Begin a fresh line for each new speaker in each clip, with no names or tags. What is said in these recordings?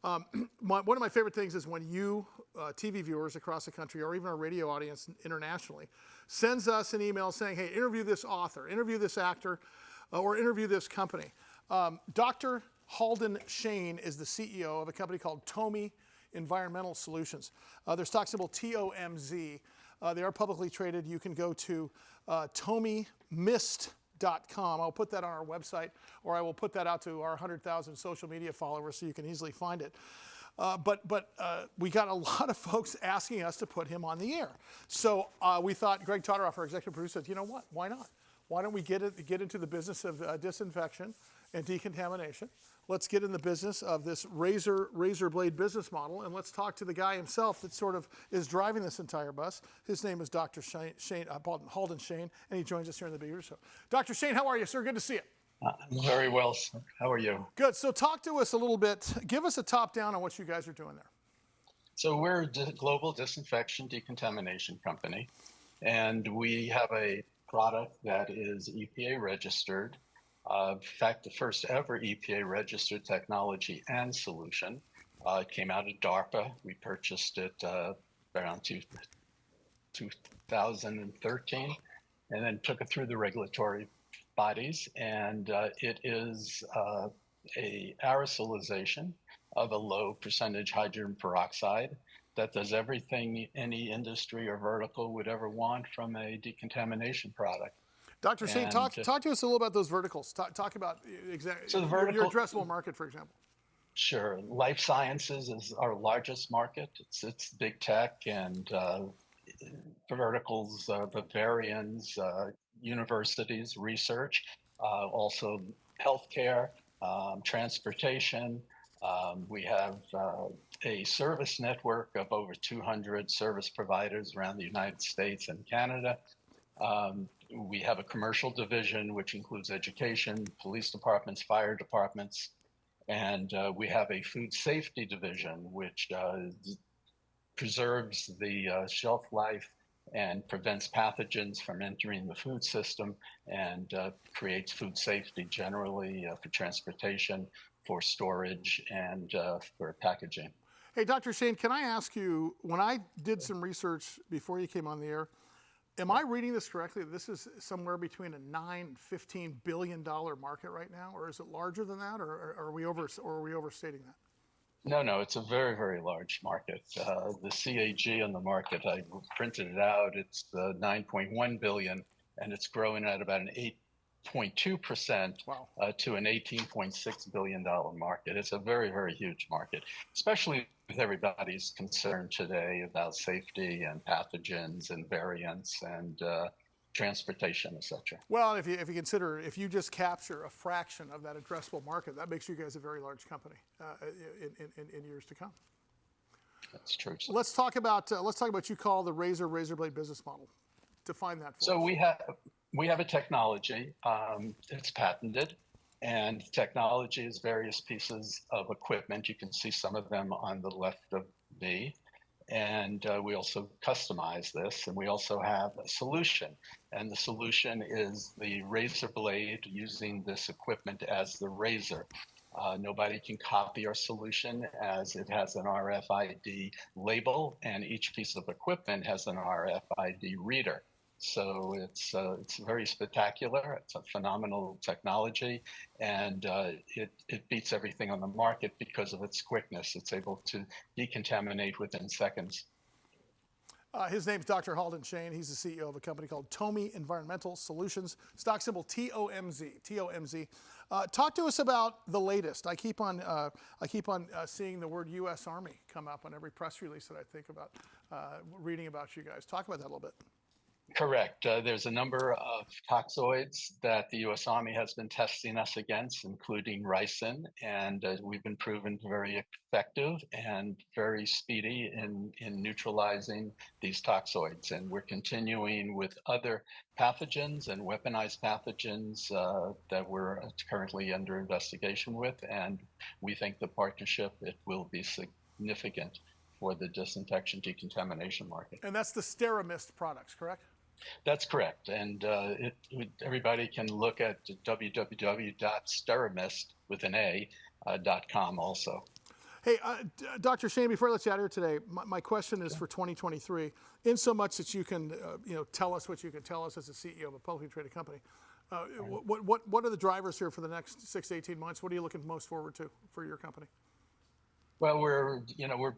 One of my favorite things is when you, TV viewers across the country, or even our radio audience internationally, sends us an email saying, hey, interview this author, interview this actor, or interview this company. Dr. Halden Shane is the CEO of a company called TOMI Environmental Solutions. Their stock symbol TOMZ. They are publicly traded. You can go to TOMIMist.com. I'll put that on our website, or I will put that out to our 100,000 social media followers so you can easily find it. But we got a lot of folks asking us to put him on the air. So we thought, Greg Todoroff, our executive producer, said, you know what, why not? Why don't we get into the business of disinfection and decontamination? Let's get in the business of this razor blade business model, and let's talk to the guy himself that sort of is driving this entire bus. His name is Dr. Halden Shane, and he joins us here in the Big Biz Show. Dr. Shane, how are you, sir? Good to see you.
I'm very well, sir. How are you?
Good. So talk to us a little bit. Give us a top down on what you guys are doing there.
So we're a global disinfection decontamination company, and we have a product that is EPA registered. In fact, the first ever EPA registered technology and solution. It came out of DARPA. We purchased it around 2013, and then took it through the regulatory bodies. And it is a aerosolization of a low percentage hydrogen peroxide that does everything any industry or vertical would ever want from a decontamination product.
Dr. Shane, talk to us a little about those verticals. Talk about exactly your addressable market, for example.
Sure. Life sciences is our largest market. It's big tech and verticals, vivariums, universities, research, also healthcare, transportation. We have a service network of over 200 service providers around the United States and Canada. We have a commercial division, which includes education, police departments, fire departments, and we have a food safety division, which preserves the shelf life and prevents pathogens from entering the food system, and creates food safety generally for transportation, for storage, and for packaging.
Hey, Dr. Shane, can I ask you, when I did some research before you came on the air, am I reading this correctly? This is somewhere between a $9 and $15 billion market right now, or is it larger than that, or are we overstating that?
No, it's a very, very large market. The CAG on the market, I printed it out, it's 9.1 billion, and it's growing at about an 8.2% to an $18.6 billion market. It's a very, very huge market, especially with everybody's concern today about safety and pathogens and variants and transportation, etc.
Well, if you consider, if you just capture a fraction of that addressable market, that makes you guys a very large company in years to come.
That's true.
Let's talk about what you call the razor blade business model. Define that for us.
So we have a technology. It's patented. And technology is various pieces of equipment. You can see some of them on the left of me. And we also customize this. And we also have a solution. And the solution is the razor blade using this equipment as the razor. Nobody can copy our solution, as it has an RFID label, and each piece of equipment has an RFID reader. So it's very spectacular. It's a phenomenal technology, and it beats everything on the market because of its quickness. It's able to decontaminate within seconds.
His name's Dr. Halden Shane. He's the CEO of a company called TOMI Environmental Solutions. Stock symbol TOMZ. TOMZ. Talk to us about the latest. I keep on seeing the word U.S. Army come up on every press release that I think about reading about you guys. Talk about that a little bit.
Correct. There's a number of toxoids that the U.S. Army has been testing us against, including ricin, and we've been proven very effective and very speedy in neutralizing these toxoids. And we're continuing with other pathogens and weaponized pathogens that we're currently under investigation with, and we think the partnership, it will be significant for the disinfection decontamination market.
And that's the SteraMist products, correct?
That's correct. And everybody can look at www.steramist.com also.
Hey, Dr. Shane, before I let you out here today, my question is for 2023, in so much that you can, tell us what you can tell us as the CEO of a publicly traded company. What are the drivers here for the next 6 to 18 months? What are you looking most forward to for your company?
Well, we're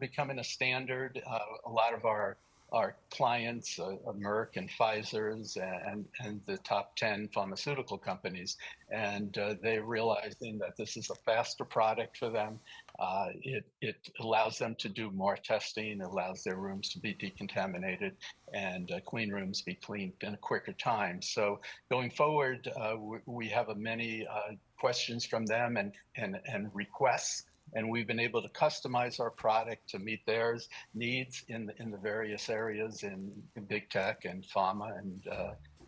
becoming a standard. A lot of our clients, Merck and Pfizer's and the top 10 pharmaceutical companies, and they're realizing that this is a faster product for them. It allows them to do more testing, allows their rooms to be decontaminated, and clean rooms be cleaned in a quicker time. So going forward, we have many questions from them and requests. And we've been able to customize our product to meet their needs in the various areas in big tech and pharma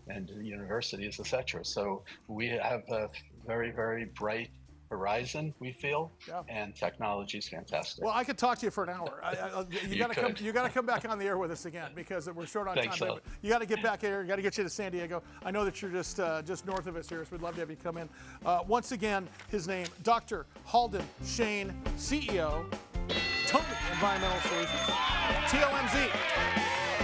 and universities, et cetera. So we have a very, very bright horizon, we feel, and technology is fantastic.
Well, I could talk to you for an hour. You got to come back on the air with us again because we're short on time.
So.
You got to get back here. Got to get you to San Diego. I know that you're just north of us here, so we'd love to have you come in. Once again, his name, Dr. Halden Shane, CEO, Tony Environmental Solutions, TLMZ.